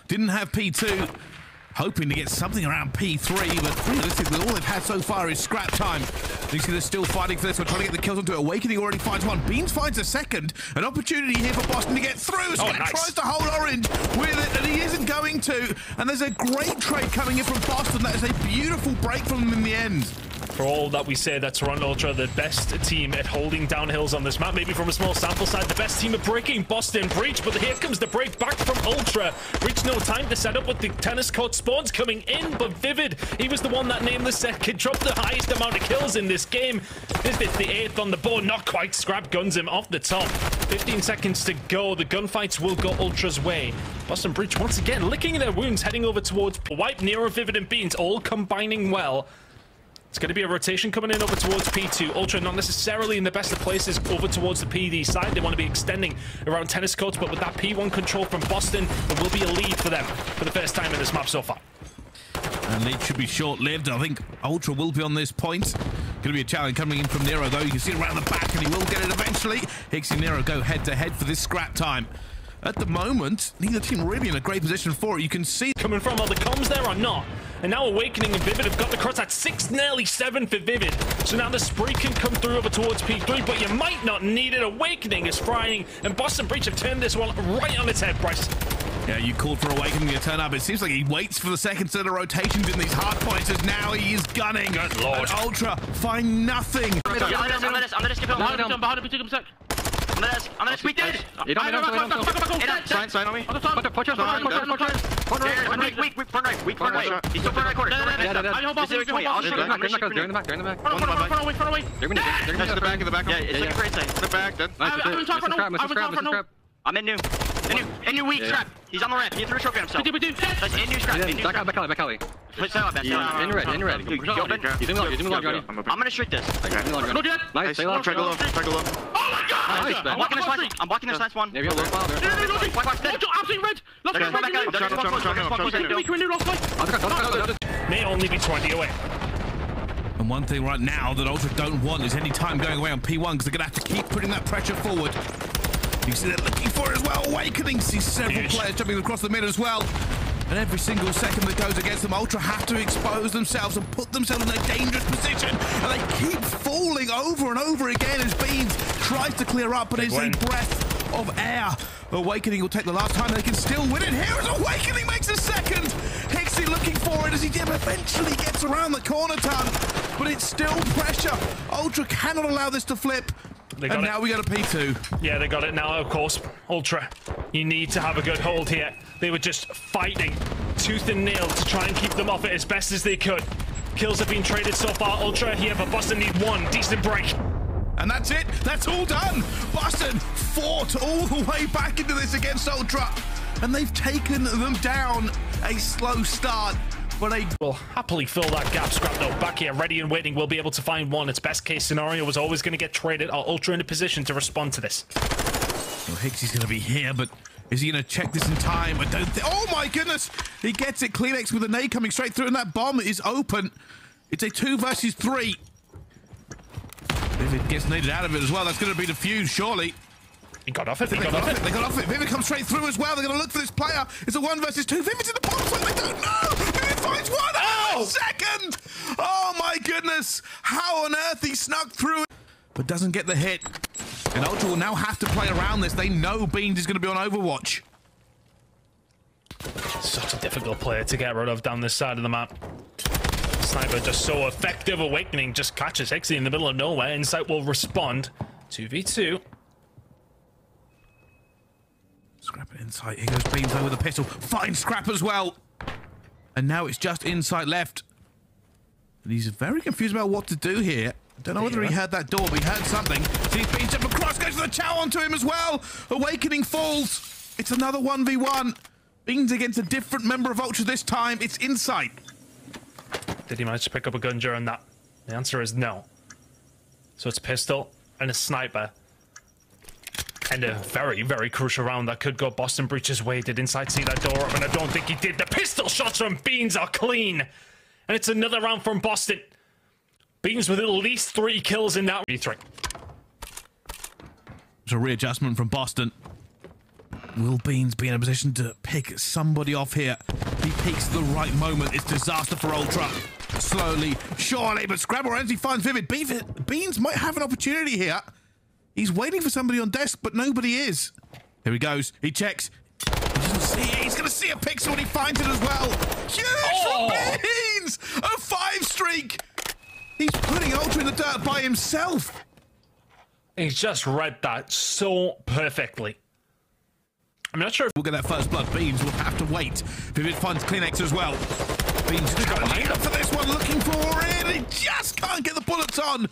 Didn't have P2. Hoping to get something around P3, but realistically, all they've had so far is scrap time. You see they're still fighting for this. We're trying to get the kills onto it. Awakening already finds one. Beans finds a second. An opportunity here for Boston to get through. So he tries to hold Orange with it, and he isn't going to. And there's a great trade coming in from Boston. That is a beautiful break from them in the end. For all that we say that Toronto Ultra, the best team at holding down hills on this map, maybe from a small sample size, the best team at breaking Boston Breach, but here comes the break back from Ultra. Breach no time to set up with the tennis court spawns coming in, but Vivid, he was the one that named the set, could drop the highest amount of kills in this game. It's the 8th on the board, not quite. Scrap guns him off the top. 15 seconds to go. The gunfights will go Ultra's way. Boston Breach once again licking their wounds, heading over towards Wipe, Nero, Vivid, and Beans, all combining well. It's going to be a rotation coming in over towards P2. Ultra not necessarily in the best of places over towards the PD side. They want to be extending around tennis courts, but with that P1 control from Boston, there will be a lead for them for the first time in this map so far. And lead should be short-lived. I think Ultra will be on this point. Going to be a challenge coming in from Nero, though. You can see it around the back, and he will get it eventually. Hicks and Nero go head-to-head for this scrap time. At the moment, neither team really in a great position for it. You can see coming from, are the comms there or not? And now Awakening and Vivid have got the cross at 6, nearly 7 for Vivid. So now the spree can come through over towards P3, but you might not need it. Awakening is frying, and Boston Breach have turned this one right on its head, Bryce. Yeah, you called for Awakening to turn up. It seems like he waits for the second set of rotations in these hard points, as now he is gunning. Good Lord. And Ultra find nothing. I'm gonna skip it. Behind him, sec. I'm gonna squeak this. Sign on me. Weak, front right. He's still front right corner. They're in the back. Front away. They're in the back. Yeah, it's like a great side. The back, then. I'm in new weak scrap. He's on the ramp. He threw a trophy on himself. We do. That's in new scrap. Back alley. Put that back. In red. He's in long, Johnny. I'm gonna streak this. No, do that. Nice. Stay low. Try to low. Oh my god! I'm blocking this last one. Maybe I'll look wild. Absolutely red. May only be 20 away. And one thing right now that Ultra don't want is any time going away on P1, because they're going to have to keep putting that pressure forward. You see they're looking for it as well. Awakening sees several players jumping across the mid as well. And every single second that goes against them, Ultra have to expose themselves and put themselves in a dangerous position. And they keep falling over and over again as Beans tries to clear up, but it's a breath of air. Awakening will take the last time. They can still win it. Here as Awakening makes a second. Hixie looking for it as he eventually gets around the corner ton. But it's still pressure. Ultra cannot allow this to flip. And now we got a P2. Yeah, they got it now, of course. Ultra, you need to have a good hold here. They were just fighting tooth and nail to try and keep them off it as best as they could. Kills have been traded so far. Ultra here, but Boston need one decent break. And that's it. That's all done. Boston fought all the way back into this against Ultra. And they've taken them down. A slow start. But they will happily fill that gap. Scrap though, back here, ready and waiting. We'll be able to find one. Its best case scenario was always going to get traded. Are Ultra in a position to respond to this? Well, Hicksie's going to be here, but is he going to check this in time? I don't think. Oh my goodness! He gets it. Kleenex with a nade coming straight through, and that bomb is open. It's a 2 versus 3. If it gets naded out of it as well, that's going to be defused, surely. He got off it. They got off it. Vivid comes straight through as well. They're going to look for this player. It's a 1 versus 2. Vivid's in the bomb zone. They don't know. Vivid finds one. Oh, second. Oh my goodness. How on earth he snuck through it, but doesn't get the hit. And Ultra will now have to play around this. They know Beans is going to be on Overwatch. Such a difficult player to get rid of down this side of the map. Sniper just so effective. Awakening just catches Hixie in the middle of nowhere. Insight will respond. 2v2. Scrap and Insight. Here goes Beans over the pistol. Finds Scrap as well. And now it's just Insight left. And he's very confused about what to do here. I don't know whether he heard that door, but he heard something. Sees Beans jump across, goes for the chow onto him as well. Awakening falls. It's another 1v1. Beans against a different member of Ultra this time. It's Insight. Did he manage to pick up a gun during that? The answer is no. So it's pistol and a sniper. And a very, very crucial round that could go Boston Breach's way. Did Insight see that door open? I don't think he did. The pistol shots from Beans are clean. And it's another round from Boston. Beans with at least 3 kills in that V3. It's a readjustment from Boston. Will Beans be in a position to pick somebody off here? He peeks at the right moment. It's disaster for Ultra. Slowly, surely, but Scrabble ends, he finds Vivid. Beans might have an opportunity here. He's waiting for somebody on desk, but nobody is. Here he goes. He checks. He doesn't see it. He's going to see a pixel and he finds it as well. Huge from Beans! A 5 streak! He's putting Ultra in the dirt by himself. He's just read that so perfectly. I'm not sure if we'll get that first blood. Beans will have to wait. Vivid finds Kleenex as well. Beans just got to lead up for this one, looking for it. He just can't get the bullets on.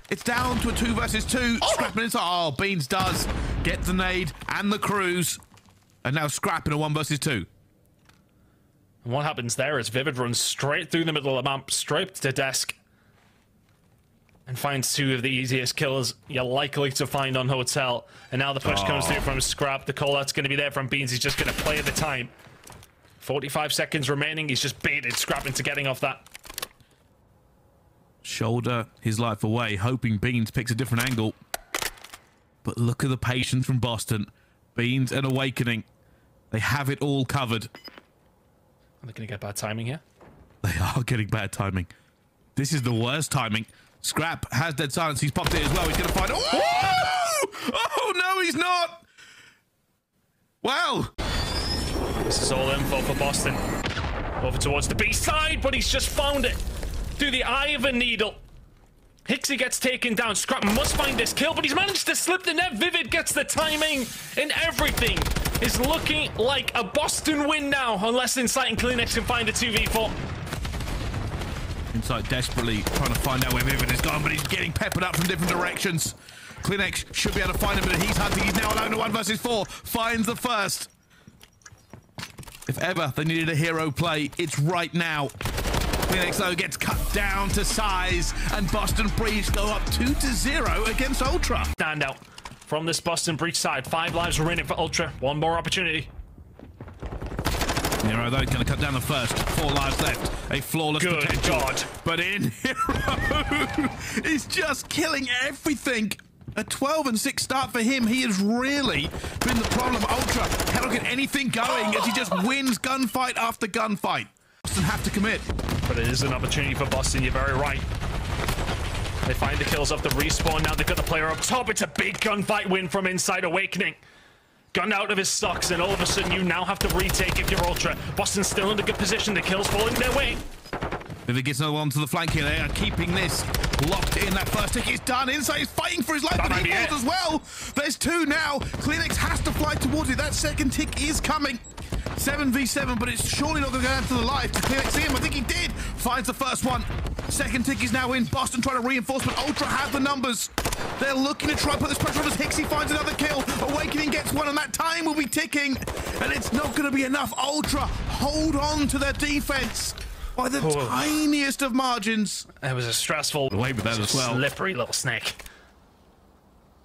It's down to a 2 versus 2. Scrapping inside. Oh, Beans does get the nade and the cruise. And now Scrap in a 1 versus 2. And what happens there is Vivid runs straight through the middle of the map, straight to desk, and finds 2 of the easiest kills you're likely to find on Hotel. And now the push comes through from Scrap. The call out's going to be there from Beans. He's just going to play the time. 45 seconds remaining. He's just baited Scrap into getting off that. Shoulder his life away, hoping Beans picks a different angle. But look at the patience from Boston. Beans and Awakening. They have it all covered. Are they going to get bad timing here? They are getting bad timing. This is the worst timing. Scrap has dead silence. He's popped it as well. He's going to find... Oh! Oh, no, he's not! Wow. This is all info for Boston. Over towards the B side, but he's just found it. Through the eye of a needle. Hixie gets taken down. Scrap must find this kill, but he's managed to slip the net. Vivid gets the timing, and everything is looking like a Boston win now, unless Insight and Kleenex can find a 2v4. Insight desperately trying to find out where Vivid is gone, but he's getting peppered up from different directions. Kleenex should be able to find him, but he's hunting. He's now alone to 1 versus 4. Finds the first. If ever they needed a hero play, it's right now. Kleenex, though, gets cut down to size, and Boston Breach go up 2-0 against Ultra. Stand out from this Boston Breach side. 5 lives remaining for Ultra. 1 more opportunity. Hero, though, going to cut down the first. 4 lives left. A flawless potential. God. But in Hero is just killing everything. A 12-6 start for him. He has really been the problem. Ultra cannot get anything going as he just wins gunfight after gunfight. Boston have to commit. But it is an opportunity for Boston. You're very right. They find the kills off the respawn. Now they've got the player up top. It's a big gunfight win from Inside Awakening. Gunned out of his stocks, and all of a sudden you now have to retake if you're Ultra. Boston's still in a good position. The kills falling their way. Vivid gets another one to the flank here. They are keeping this locked in. That first tick is done. Inside is fighting for his life, but he falls as well. There's 2 now. Kleenex has to fly towards it. That second tick is coming. 7v7, but it's surely not going to go down to the life. Did Kleenex see him? I think he did. Finds the first one. Second tick is now in. Boston trying to reinforce, but Ultra have the numbers. They're looking to try and put this pressure on as Hixie finds another kill. Awakening gets one, and that time will be ticking. And it's not going to be enough. Ultra hold on to their defense by the tiniest of margins. It was a stressful, away with that as well. Slippery little snake.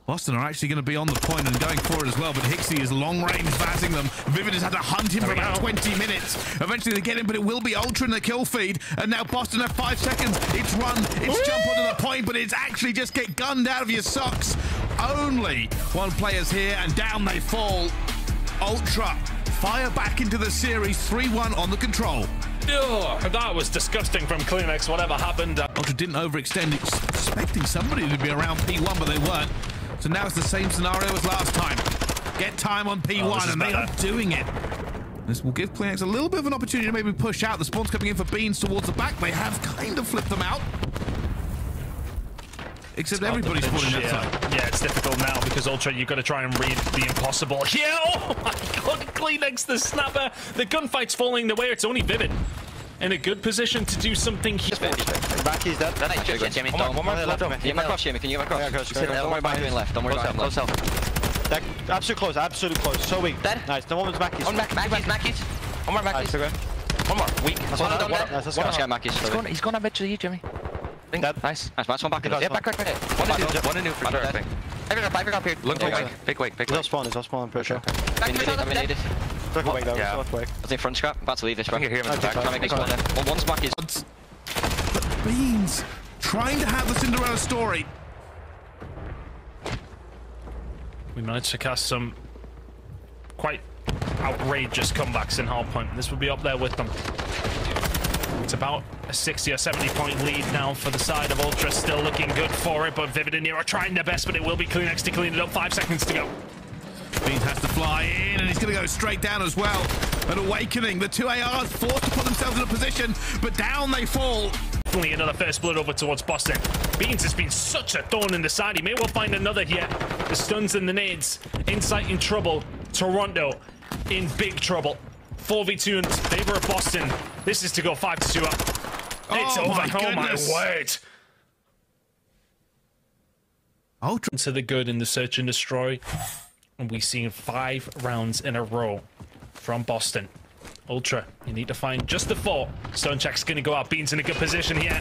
Boston are actually going to be on the point and going for it as well, but Hixie is long range vazzing them. Vivid has had to hunt him for about 20 minutes. Eventually they get him, but it will be Ultra in the kill feed. And now Boston have 5 seconds. It's run, it's jump onto the point, but it's actually just get gunned out of your socks. Only 1 player's here, and down they fall. Ultra fire back into the series, 3-1 on the control. Ugh, that was disgusting from Kleenex, whatever happened. Ultra didn't overextend, expecting somebody to be around P1, but they weren't. So now it's the same scenario as last time. Get time on P1, and they are doing it. This will give Kleenex a little bit of an opportunity to maybe push out. The spawn's coming in for Beans towards the back. They have kind of flipped them out. Except everybody's spawning that side. Yeah, it's difficult now because Ultra, you've got to try and read the impossible. Yeah, oh my god, Kleenex, the snapper. The gunfight's falling the way. It's only Vivid in a good position to do something here. Back, he's dead. That ain't good, Jimmy. One more left. Get him across, Jimmy. Can you get him across? Don't worry about doing left. Don't worry about him left. Absolute close, absolute close. So weak. Dead. Nice. No one's back. One Mackies. One more Mackies. One more. Weak. One of them dead. One Mackies. He's gone a bit to you, Jimmy. Dead. Nice. Nice. One back. Yeah, back. One a new for sure, I think. Piper up here. Look big wake. He's off spawn, I'm pretty sure. Took a wake though, yeah. I think front scrap. About to leave this, bro. I think you hear him in the back. Try to make this one there. One's Mackies. But Beans trying to have the Cinderella story. We managed to cast some quite outrageous comebacks in hardpoint. This would be up there with them. It's about a 60 or 70 point lead now for the side of Ultra. Still looking good for it, but Vivid and Nero are trying their best, but it will be CleanX to clean it up. 5 seconds to go. Beans has to fly in, and he's going to go straight down as well. An Awakening. The two ARs forced to put themselves in a position, but down they fall. Definitely another first blood over towards Boston. Beans has been such a thorn in the side. He may well find another here. The stuns and the nades. Insight in trouble. Toronto in big trouble. 4v2 in favor of Boston. This is to go 5-2 up. It's over. Oh my word. Ultra to the good in the search and destroy. And we've seen 5 rounds in a row from Boston. Ultra, you need to find just the 4. Stone check's gonna go out. Beans in a good position here.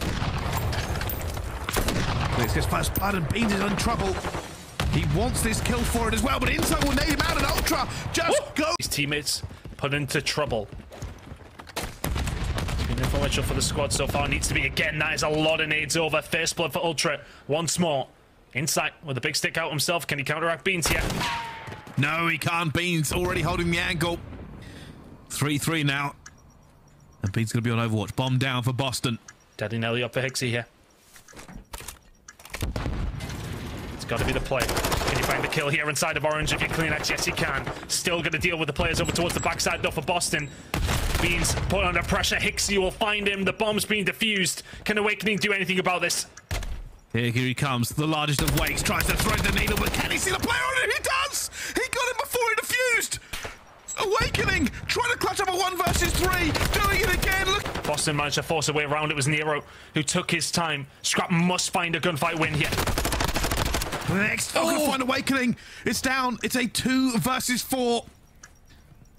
This gets first blood, and Beans is in trouble. He wants this kill for it as well, but Insight will nade him out, and Ultra just go. His teammates put into trouble. It's been influential for the squad so far. Needs to be again. That is a lot of nades over. First blood for Ultra. Once more. Insight with a big stick out himself. Can he counteract Beans here? No, he can't. Beans already holding the angle. 3-3 now. And Beans going to be on Overwatch. Bomb down for Boston. Daddy Nelly up for Hixie here. It's got to be the play. Can you find the kill here inside of Orange if you CleanX? Yes, you can. Still going to deal with the players over towards the backside though for Boston. Beans put under pressure. Hixie will find him. The bomb's being defused. Can Awakening do anything about this? Here he comes. The largest of wakes. Tries to thread the needle, but can he see the player on it? He does! He got him before he defused! Awakening! Trying to clutch up a 1 versus 3. Doing it again. Look. Boston managed to force a way around. It was Nero who took his time. Scrap must find a gunfight win here. Next, gonna find Awakening. It's down. It's a 2 versus 4.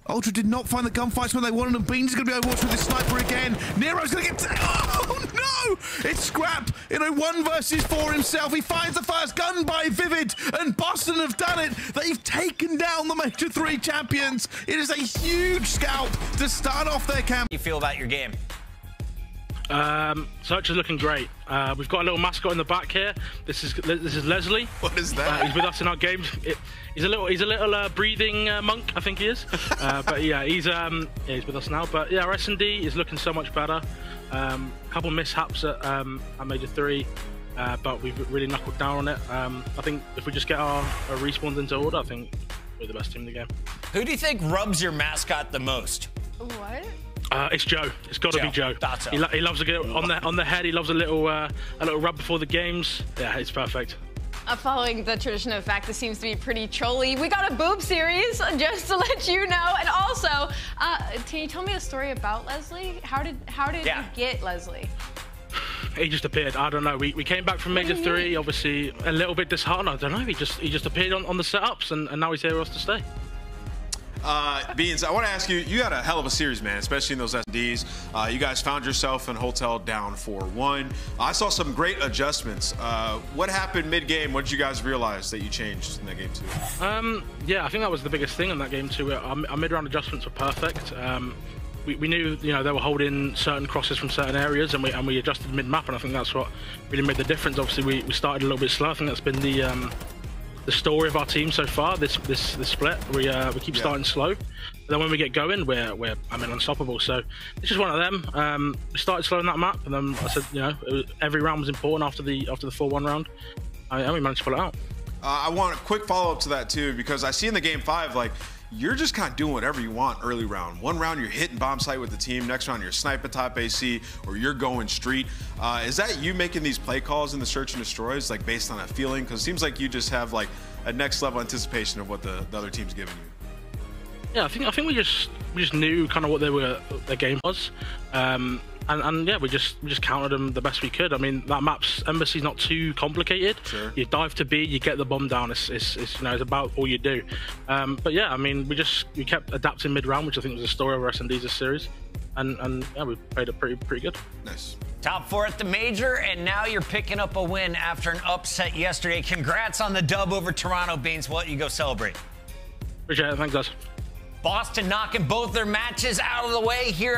Ultra did not find the gunfights when they wanted them. Beans is going to be overwatched with his sniper again. Nero's going to get... Oh, no! It's Scrap in a 1 versus 4 himself. He finds the first gun by Vivid, and Boston have done it. They've taken down the Major 3 champions. It is a huge scalp to start off their camp. How do you feel about your game? Search is looking great. We've got a little mascot in the back here. This is Leslie. What is that? He's with us in our games. He's a little breathing monk, I think he is. But yeah, he's with us now. But yeah, our S&D is looking so much better. Couple mishaps at Major 3, but we've really knuckled down on it. I think if we just get our respawns into order, I think we're the best team in the game. Who do you think rubs your mascot the most? What? It's Joe. It's got to be Joe. That's he loves to get on the head. He loves a little rub before the games. Yeah, it's perfect. Following the tradition of fact, this seems to be pretty trolly. We got a boob series, just to let you know. And also, can you tell me a story about Leslie? How did you get Leslie? He just appeared. I don't know. We came back from Major 3, obviously a little bit disheartened. I don't know. He just appeared on the setups, and now he's here with us to stay. Beans, I want to ask you, you had a hell of a series, man, especially in those SDs. You guys found yourself in Hotel down 4-1. I saw some great adjustments. What happened mid-game? What did you guys realize that you changed in that game 2? Yeah, I think that was the biggest thing in that game 2. Our mid-round adjustments were perfect. We knew, they were holding certain crosses from certain areas, and we adjusted mid-map, and I think that's what really made the difference. Obviously, we started a little bit slow. I think that's been the story of our team so far. This split, we keep starting slow, but then when we get going, we're unstoppable. So it's just one of them. We started slow in that map, and then I said, every round was important after the 4-1 round, and we managed to pull it out. I want a quick follow-up to that too, because I see in the game 5, like, you're just kind of doing whatever you want early round. One round you're hitting bomb site with the team, next round you're sniping top AC, or you're going street. Is that you making these play calls in the search and destroys, like based on a feeling? Because it seems like you just have like a next level anticipation of what the other team's giving you. Yeah, I think we just knew kind of what their game was. And yeah, we just countered them the best we could. I mean, that map's Embassy's not too complicated. Sure. You dive to B, you get the bomb down. It's about all you do. But yeah, I mean, we kept adapting mid round, which I think was the story of our S&Ds this series, and yeah, we played it pretty good. Nice. Top 4 at the Major, and now you're picking up a win after an upset yesterday. Congrats on the dub over Toronto, Beans. We'll let you go celebrate. Appreciate it. Thanks, guys. Boston knocking both their matches out of the way here.